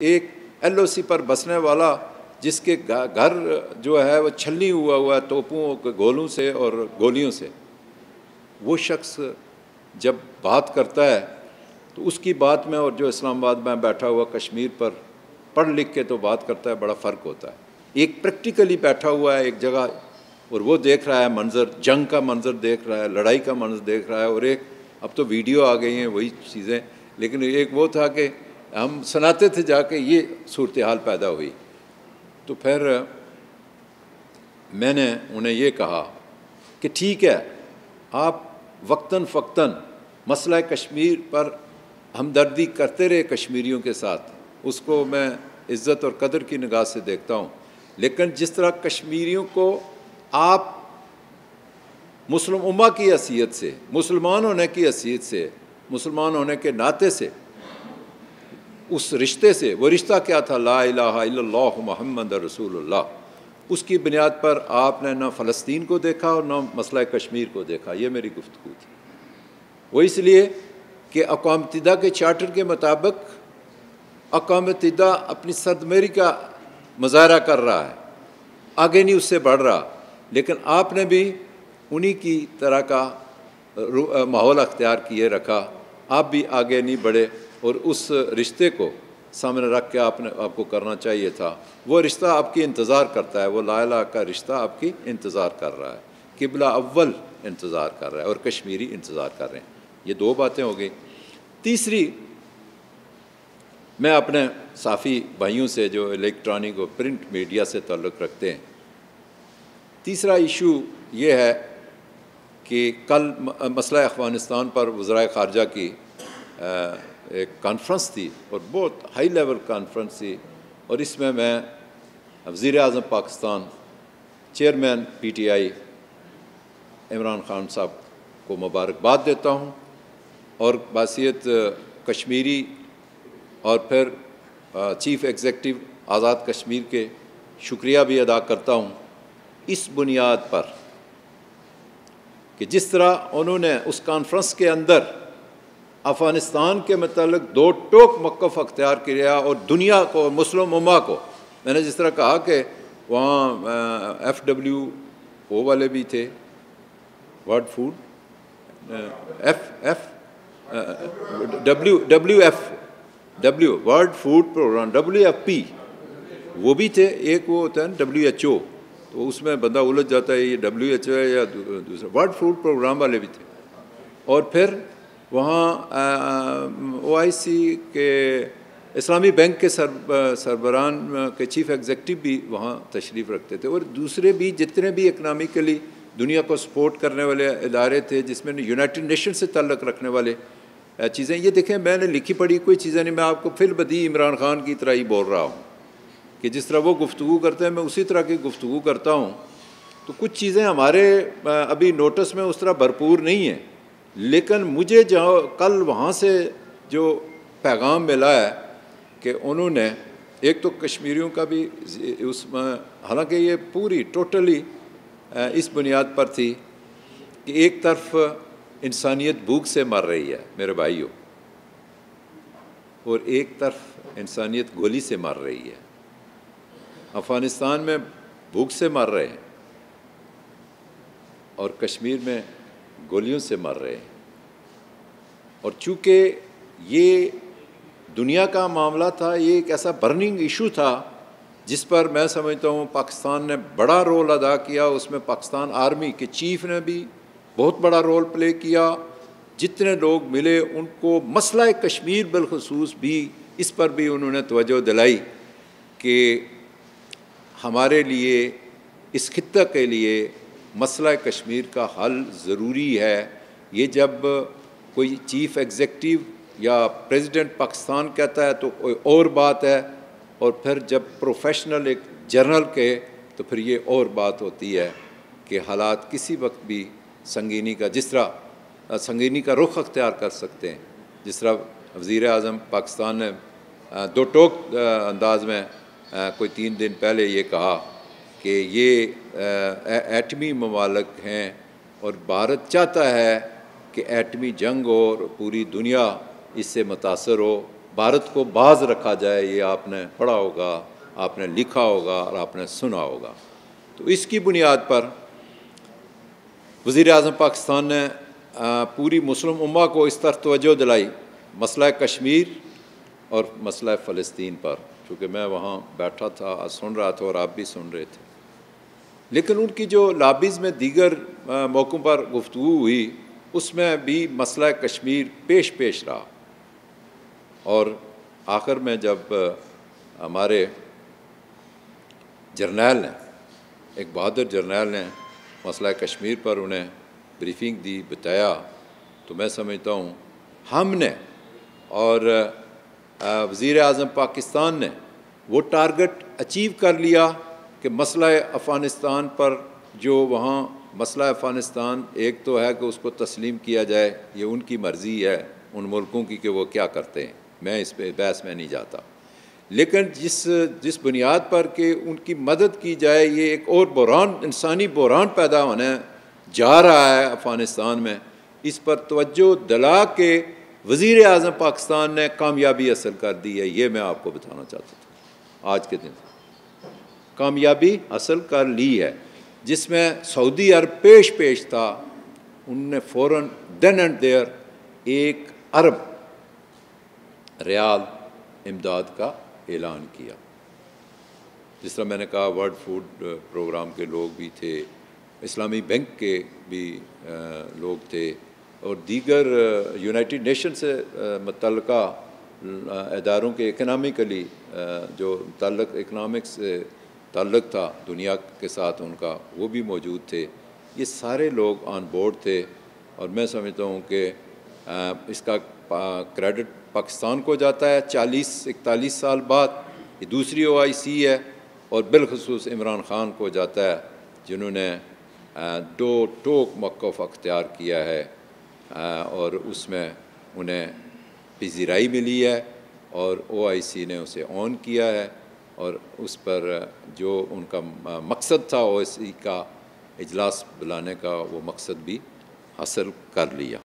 एक LOC पर बसने वाला जिसके घर जो है वो छलनी हुआ है तोपों के गोलों से और गोलियों से, वो शख्स जब बात करता है तो उसकी बात में और जो इस्लामाबाद में बैठा हुआ कश्मीर पर पढ़ लिख के तो बात करता है, बड़ा फ़र्क होता है। एक प्रैक्टिकली बैठा हुआ है एक जगह और वो देख रहा है मंज़र, जंग का मंज़र देख रहा है, लड़ाई का मंज़र देख रहा है, और एक अब तो वीडियो आ गई हैं वही चीज़ें, लेकिन एक वो था कि हम सुनाते थे जाके ये सूरत हाल पैदा हुई। तो फिर मैंने उन्हें ये कहा कि ठीक है, आप वक्तन फ़क्तन मसला कश्मीर पर हमदर्दी करते रहे कश्मीरियों के साथ, उसको मैं इज़्ज़त और कदर की निगाह से देखता हूँ, लेकिन जिस तरह कश्मीरियों को आप मुस्लिम उम्मा की हैसियत से, मुसलमान होने की हैसियत से, मुसलमान होने के नाते से, उस रिश्ते से, वो रिश्ता क्या था, ला इलाहा इल्लल्लाह मुहम्मद रसूलुल्लाह, उसकी बुनियाद पर आपने ना फ़लस्तीन को देखा और ना मसला कश्मीर को देखा। ये मेरी गुफ्तगू थी। वो इसलिए कि अक़वाम मुत्तहिदा के चार्टर के मुताबिक अक़वाम मुत्तहिदा अपनी सरदमेरी का मुज़ाहरा कर रहा है, आगे नहीं उससे बढ़ रहा, लेकिन आपने भी उन्हीं की तरह का माहौल अख्तियार किए रखा, आप भी आगे नहीं बढ़े, और उस रिश्ते को सामने रख के आपको करना चाहिए था। वो रिश्ता आपकी इंतज़ार करता है, वो ला इलाहा का रिश्ता आपकी इंतज़ार कर रहा है, किबला अव्वल इंतज़ार कर रहा है और कश्मीरी इंतज़ार कर रहे हैं। ये दो बातें हो गई। तीसरी, मैं अपने साफ़ी भाइयों से जो इलेक्ट्रॉनिक और प्रिंट मीडिया से ताल्लुक़ रखते हैं, तीसरा इशू ये है कि कल मसला अफ़गानिस्तान पर वज़राए ख़ारजा की एक कॉन्फ्रेंस थी और बहुत हाई लेवल कॉन्फ्रेंस थी, और इसमें मैं वज़ीर आज़म पाकिस्तान, चेयरमैन PTI इमरान ख़ान साहब को मुबारकबाद देता हूँ, और बासियत कश्मीरी और फिर चीफ़ एग्ज़ेक्टिव आज़ाद कश्मीर के शुक्रिया भी अदा करता हूँ, इस बुनियाद पर कि जिस तरह उन्होंने उस कॉन्फ्रेंस के अंदर अफ़गानिस्तान के मतलब दो टोक मौक़िफ़ अख्तियार किया, और दुनिया को, मुस्लिम उम्मा को, मैंने जिस तरह कहा कि वहाँ FWO वाले भी थे, world food WFW world food programme, WFP वो भी थे, एक वो होता है WHO, तो उसमें बंदा उलझ जाता है ये WHO है या दूसरा, वर्ल्ड फूड प्रोग्राम वाले भी थे, और फिर वहाँ OIC के इस्लामी बैंक के सरबरान के चीफ़ एग्जेक्टिव भी वहाँ तशरीफ़ रखते थे, और दूसरे भी जितने भी इकनॉमिकली दुनिया को सपोर्ट करने वाले इदारे थे, जिसमें यूनाइटेड नेशन से ताल्लुक़ रखने वाले चीज़ें। ये देखें, मैंने लिखी पढ़ी कोई चीज़ें नहीं, मैं आपको फिर बदी इमरान ख़ान की तरह ही बोल रहा हूँ कि जिस तरह वो गुफ्तगू करते हैं मैं उसी तरह की गुफ्तगू करता हूँ। तो कुछ चीज़ें हमारे अभी नोटिस में उस तरह भरपूर नहीं हैं, लेकिन मुझे जहाँ कल वहाँ से जो पैगाम मिला है कि उन्होंने एक तो कश्मीरियों का भी उसमें, हालांकि ये पूरी टोटली इस बुनियाद पर थी कि एक तरफ इंसानियत भूख से मर रही है मेरे भाइयों, और एक तरफ इंसानियत गोली से मर रही है। अफ़गानिस्तान में भूख से मर रहे हैं और कश्मीर में गोलियों से मर रहे हैं, और चूँकि ये दुनिया का मामला था, ये एक ऐसा बर्निंग इशू था जिस पर मैं समझता हूँ पाकिस्तान ने बड़ा रोल अदा किया। उसमें पाकिस्तान आर्मी के चीफ़ ने भी बहुत बड़ा रोल प्ले किया। जितने लोग मिले उनको मसला कश्मीर बिलखुसूस भी, इस पर भी उन्होंने तवज्जो दिलाई कि हमारे लिए, इस खित्ते के लिए मसला कश्मीर का हल ज़रूरी है। ये जब कोई चीफ़ एग्जेक्टिव या प्रेसिडेंट पाकिस्तान कहता है तो कोई और बात है, और फिर जब प्रोफेशनल एक जनरल कहे तो फिर ये और बात होती है कि हालात किसी वक्त भी संगीनी का, जिस तरह संगीनी का रुख अख्तियार कर सकते हैं। जिस तरह वज़ीर आज़म पाकिस्तान ने दो टोक अंदाज में कोई 3 दिन पहले ये कहा कि ये एटमी ममालिक हैं और भारत चाहता है कि एटमी जंग हो और पूरी दुनिया इससे मुतासर हो, भारत को बाज रखा जाए, ये आपने पढ़ा होगा, आपने लिखा होगा और आपने सुना होगा। तो इसकी बुनियाद पर वज़ीर-ए-आज़म पाकिस्तान ने पूरी मुस्लिम उम्मा को इस तरफ तवज्जो दिलाई मसला कश्मीर और मसला फ़लस्तीन पर, चूँकि मैं वहाँ बैठा था, सुन रहा था और आप भी सुन रहे थे। लेकिन उनकी जो लॉबीज़ में दीगर मौक़ों पर गुफ्तगू हुई, उसमें भी मसला कश्मीर पेश रहा। और आखिर में जब हमारे जर्नैल ने, एक बहादुर जर्नैल ने मसला कश्मीर पर उन्हें ब्रीफिंग दी, बताया, तो मैं समझता हूँ हमने और वज़ीर-ए-आज़म पाकिस्तान ने वो टारगेट अचीव कर लिया कि मसला अफ़गानिस्तान पर जो वहाँ मसला अफ़गानिस्तान एक तो है कि उसको तस्लीम किया जाए, ये उनकी मर्ज़ी है उन मुल्कों की कि वो क्या करते हैं, मैं इस पे बहस में नहीं जाता। लेकिन जिस बुनियाद पर कि उनकी मदद की जाए, ये एक और बहरान, इंसानी बहरान पैदा होने जा रहा है अफ़गानिस्तान में, इस पर तवज्जो दिला के वज़ीर-ए-आज़म पाकिस्तान ने कामयाबी हासिल कर दी है। ये मैं आपको बताना चाहता था, आज के दिन कामयाबी हासिल कर ली है, जिसमें सऊदी अरब पेश था। उनने फ़ौरन देन एंड देयर 1 अरब रियाल इमदाद का ऐलान किया। जिस तरह मैंने कहा, वर्ल्ड फूड प्रोग्राम के लोग भी थे, इस्लामी बैंक के भी लोग थे और दीगर यूनाइटेड नेशन से मुतल्लिका इदारों के इकनॉमिकली जो इकनॉमिक्स से ताल्लुक़ था दुनिया के साथ उनका, वो भी मौजूद थे। ये सारे लोग ऑन बोर्ड थे और मैं समझता हूँ कि इसका क्रेडिट पाकिस्तान को जाता है 40-41 साल बाद। ये दूसरी OIC है और बिलखुसूस इमरान ख़ान को जाता है, जिन्होंने दो टोक मौक़िफ़ अख्तियार किया है और उसमें उन्हें पज़ीराई मिली है और OIC ने उसे ऑन किया है और उस पर जो उनका मकसद था OIC का इजलास बुलाने का, वो मकसद भी हासिल कर लिया।